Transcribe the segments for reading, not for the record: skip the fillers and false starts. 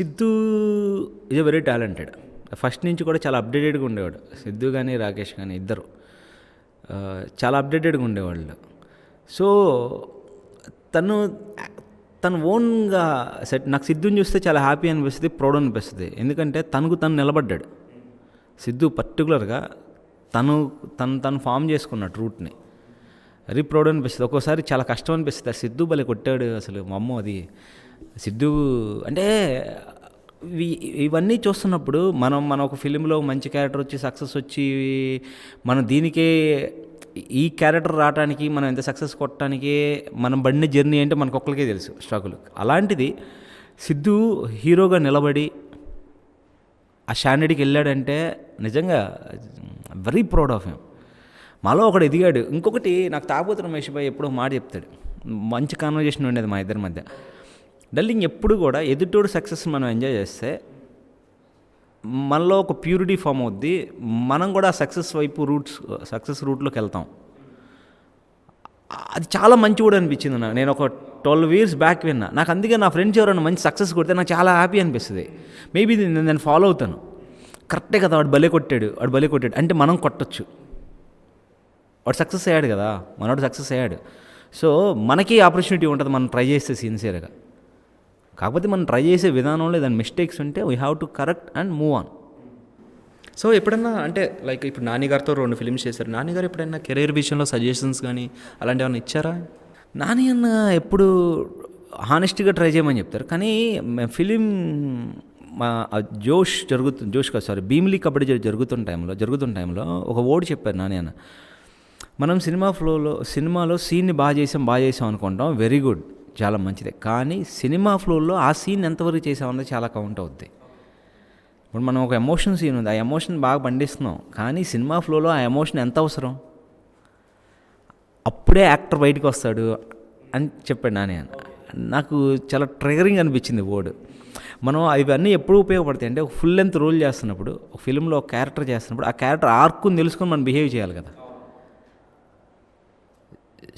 Siddhu is very talented. First నుంచి కూడా చాలా అప్డేటెడ్గా ఉండేవాడు. సిద్ధు కానీ రాకేష్ కానీ ఇద్దరు చాలా అప్డేటెడ్గా ఉండేవాళ్ళు. సో తను తను ఓన్గా నాకు సిద్ధుని చూస్తే చాలా హ్యాపీ అనిపిస్తుంది, ప్రౌడ్ అనిపిస్తుంది. ఎందుకంటే తనకు తను నిలబడ్డాడు. సిద్ధు పర్టికులర్గా తను ఫామ్ చేసుకున్నాడు రూట్ని. వెరీ ప్రౌడ్ అనిపిస్తుంది. ఒక్కోసారి చాలా కష్టం అనిపిస్తుంది. సిద్ధు భలే కొట్టాడు అసలు. మా అమ్మ అది సిద్ధు అంటే ఇవన్నీ చూస్తున్నప్పుడు మనం ఒక ఫిలింలో మంచి క్యారెక్టర్ వచ్చి సక్సెస్ వచ్చి మనం దీనికే ఈ క్యారెక్టర్ రావడానికి మనం ఎంత సక్సెస్ కొట్టడానికి మనం పడిన జర్నీ అంటే మనకు ఒక్కరికే తెలుసు స్ట్రగుల్. అలాంటిది సిద్ధు హీరోగా నిలబడి ఆ స్టాండర్డ్కి వెళ్ళాడంటే నిజంగా వెరీ ప్రౌడ్ ఆఫ్ హిమ్. మాలో ఒకడు ఎదిగాడు. ఇంకొకటి నాకు తాగుతున్న రమేష్ భాయ్ ఎప్పుడో మాట చెప్తాడు, మంచి కాన్వర్జేషన్ ఉండేది మా ఇద్దరి మధ్య. డల్లింగ్ ఎప్పుడు కూడా ఎదుటోడు సక్సెస్ మనం ఎంజాయ్ చేస్తే మనలో ఒక ప్యూరిటీ ఫామ్ అవుద్ది. మనం కూడా సక్సెస్ వైపు సక్సెస్ రూట్లోకి వెళ్తాం. అది చాలా మంచి కూడా అనిపించింది నాకు. నేను ఒక 12 years బ్యాక్ విన్నా. నాకు అందుకే నా ఫ్రెండ్స్ ఎవరైనా మంచి సక్సెస్ కొడితే నాకు చాలా హ్యాపీ అనిపిస్తుంది. మేబీ నేను ఫాలో అవుతాను. కరెక్టే కదా, వాడు భలే కొట్టాడు అంటే మనం కొట్టచ్చు. వాడు సక్సెస్ అయ్యాడు కదా, మనోడు సక్సెస్ అయ్యాడు. సో మనకి ఆపర్చునిటీ ఉంటుంది మనం ట్రై చేస్తే సిన్సియర్గా. కాకపోతే మనం ట్రై చేసే విధానంలో ఏదైనా మిస్టేక్స్ ఉంటే we have to correct and move on. So ఎప్పుడన్నా అంటే లైక్ ఇప్పుడు నానిగారితో 2 ఫిలిమ్స్ చేశారు. నానిగారు ఎప్పుడైనా కెరీర్ విషయంలో సజెషన్స్ కానీ అలాంటివి ఏమైనా ఇచ్చారా? నాని అన్న ఎప్పుడు హానెస్ట్గా ట్రై చేయమని చెప్తారు. కానీ ఫిలిం జోష్ కాదు సారీ భీమిలీ కబడ్డీ జరుగుతున్న టైంలో ఒక వర్డ్ చెప్పారు నాని అన్న. మనం సినిమాలో సీన్ని బాగా చేసాం అనుకుంటాం, వెరీ గుడ్, చాలా మంచిదే. కానీ సినిమా ఫ్లోలో ఆ సీన్ ఎంతవరకు చేసామన్నది చాలా కౌంట్ అవుద్ది. ఇప్పుడు మనం ఒక ఎమోషన్ సీన్ ఉంది, ఆ ఎమోషన్ బాగా పండిస్తున్నాం, కానీ సినిమా ఫ్లోలో ఆ ఎమోషన్ ఎంత అవసరం, అప్పుడే యాక్టర్ బయటకు వస్తాడు అని చెప్పాడు నాని అన్న. నాకు చాలా ట్రిగరింగ్ అనిపించింది వర్డ్. మనం ఇవన్నీ ఎప్పుడు ఉపయోగపడతాయి అంటే ఒక ఫుల్ లెంత్ రోల్ చేస్తున్నప్పుడు, ఒక ఫిల్మ్లో ఒక క్యారెక్టర్ చేస్తున్నప్పుడు ఆ క్యారెక్టర్ ఆర్కుని తెలుసుకొని మనం బిహేవ్ చేయాలి కదా.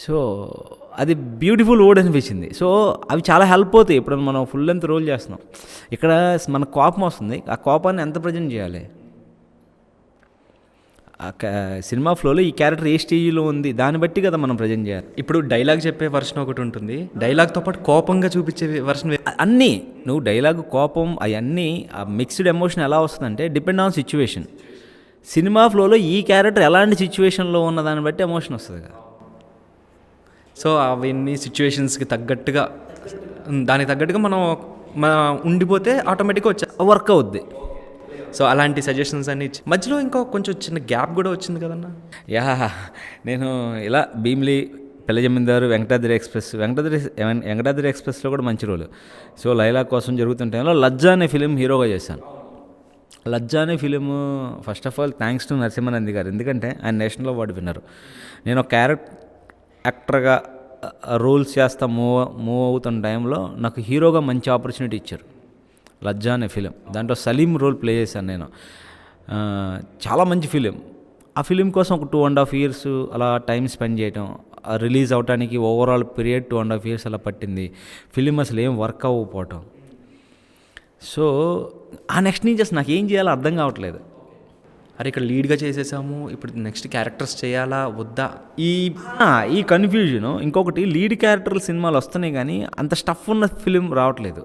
సో అది బ్యూటిఫుల్ వర్డ్ అనిపించింది. సో అవి చాలా హెల్ప్ అవుతాయి ఎప్పుడైనా మనం ఫుల్ లెంత్ రోల్ చేస్తున్నాం. ఇక్కడ మన కోపం వస్తుంది, ఆ కోపాన్ని ఎంత ప్రజెంట్ చేయాలి, సినిమా ఫ్లోలో ఈ క్యారెక్టర్ ఏ స్టేజ్లో ఉంది దాన్ని బట్టి కదా మనం ప్రజెంట్ చేయాలి. ఇప్పుడు డైలాగ్ చెప్పే వర్షన్ ఒకటి ఉంటుంది, డైలాగ్తో పాటు కోపంగా చూపించే వర్షన్. అన్నీ నువ్వు డైలాగ్ కోపం అవన్నీ ఆ మిక్స్డ్ ఎమోషన్ ఎలా వస్తుందంటే డిపెండ్ ఆన్ సిచ్యువేషన్. సినిమా ఫ్లోలో ఈ క్యారెక్టర్ ఎలాంటి సిచ్యువేషన్లో ఉన్న దాన్ని బట్టి ఎమోషన్ వస్తుంది కదా. సో అవన్నీ సిచ్యువేషన్స్కి తగ్గట్టుగా దానికి తగ్గట్టుగా మనం ఉండిపోతే ఆటోమేటిక్గా వర్క్ అవుద్ది. సో అలాంటి సజెషన్స్ అన్ని ఇచ్చి మధ్యలో ఇంకో కొంచెం చిన్న గ్యాప్ కూడా వచ్చింది కదన్నా. నేను ఇలా భీమిలీ, పెళ్లి జమీందారు, వెంకటాద్రి ఎక్స్ప్రెస్లో కూడా మంచి రోలు. సో లైలా కోసం జరుగుతున్న టైంలో లజ్జా అనే ఫిలిం హీరోగా చేశాను. లజ్జా అనే film first of all thanks to Narasimhanandi గారు, ఎందుకంటే ఆయన నేషనల్ అవార్డు విన్నారు. నేను ఒక యాక్టర్గా రోల్స్ చేస్తా మూవ్ అవుతున్న టైంలో నాకు హీరోగా మంచి ఆపర్చునిటీ ఇచ్చారు. లజ్జా అనే ఫిలిం, దాంట్లో సలీం రోల్ ప్లే చేశాను నేను. చాలా మంచి ఫిలిం. ఆ ఫిలిం కోసం ఒక 2.5 years అలా టైం స్పెండ్ చేయటం, రిలీజ్ అవడానికి ఓవరాల్ పీరియడ్ 2.5 years అలా పట్టింది. ఫిలిం అసలు ఏం వర్క్ అవ్వకపోవటం. సో ఆ నెక్స్ట్ నుంచి అసలు నాకు ఏం చేయాలో అర్థం కావట్లేదు. అరే ఇక్కడ లీడ్గా చేసేసాము, ఇప్పుడు నెక్స్ట్ క్యారెక్టర్స్ చేయాలా వద్దా, ఈ కన్ఫ్యూజను. ఇంకొకటి లీడ్ క్యారెక్టర్ సినిమాలు వస్తున్నాయి కానీ అంత స్టఫ్ ఉన్న ఫిలిం రావట్లేదు.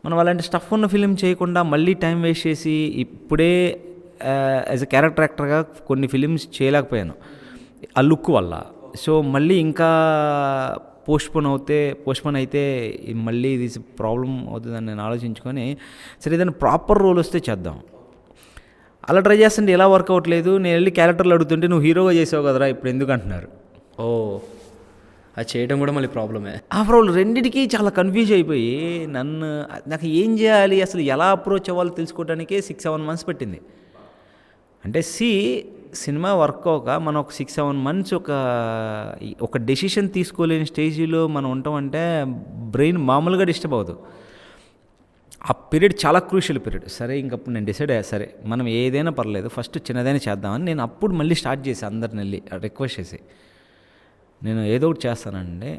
మనం అలాంటి స్టఫ్ ఉన్న ఫిలిం చేయకుండా మళ్ళీ టైం వేస్ట్ చేసి ఇప్పుడే యాజ్ ఎ క్యారెక్టర్ యాక్టర్గా కొన్ని ఫిలిమ్స్ చేయలేకపోయాను ఆ లుక్ వల్ల. సో మళ్ళీ ఇంకా పోస్ట్పోన్ అయితే మళ్ళీ ఇది ప్రాబ్లం అవుతుందని నేను ఆలోచించుకొని సరే ఏదైనా ప్రాపర్ రోల్ వస్తే చేద్దాం. అలా ట్రై చేస్తుంటే ఎలా వర్క్ అవ్వట్లేదు. నేను వెళ్ళి క్యారెక్టర్లు అడుగుతుంటే నువ్వు హీరోగా చేసావు కదరా ఇప్పుడు ఎందుకు అంటున్నారు. అది చేయడం కూడా మళ్ళీ ప్రాబ్లమే. ఆ ప్రాబ్లం రెండింటికి చాలా కన్ఫ్యూజ్ అయిపోయి నాకు ఏం చేయాలి, అసలు ఎలా అప్రోచ్ అవ్వాలో తెలుసుకోవడానికే 6-7 months పట్టింది. అంటే సినిమా వర్క్ అవ్వక మనం ఒక 6-7 months ఒక డెసిషన్ తీసుకోలేని స్టేజ్లో మనం ఉంటామంటే బ్రెయిన్ మామూలుగా డిస్టర్బ్ అవ్వదు. ఆ పీరియడ్ చాలా క్రూషియల్ పీరియడ్. సరే ఇంకప్పుడు నేను డిసైడ్ అయ్యా, సరే మనం ఏదైనా పర్లేదు ఫస్ట్ చిన్నదైనా చేద్దామని నేను అప్పుడు మళ్ళీ స్టార్ట్ చేసి అందరిని వెళ్ళి రిక్వెస్ట్ చేసి నేను ఏదో ఒకటి చేస్తానండి,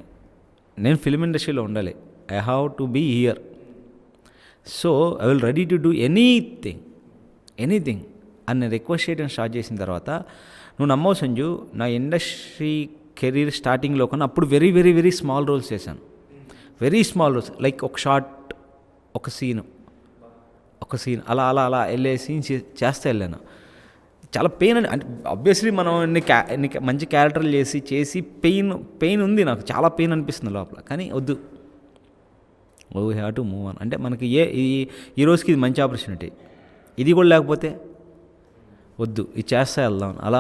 నేను ఫిల్మ్ ఇండస్ట్రీలో ఉండాలి, I have to be here. So I will ready to do anything అని రిక్వెస్ట్ చేయడం స్టార్ట్ చేసిన తర్వాత నువ్వు నమ్మవు సంజు, నా ఇండస్ట్రీ కెరీర్ స్టార్టింగ్లో కన్నా అప్పుడు very very very small roles చేశాను. వెరీ స్మాల్ రోల్స్, లైక్ ఒక షార్ట్, ఒక సీన్ అలా అలా అలా వెళ్ళే సీన్స్ చేస్తే వెళ్ళాను. చాలా పెయిన్ అంటే ఆబ్వియస్లీ మనం ఇన్ని మంచి క్యారెక్టర్లు చేసి పెయిన్ ఉంది, నాకు చాలా పెయిన్ అనిపిస్తుంది లోపల. కానీ వద్దు, we have to move on. అంటే మనకి ఈ రోజుకి ఇది మంచి ఆపర్చునిటీ, ఇది కూడా లేకపోతే వద్దు, ఇది చేస్తా వెళ్దాం అలా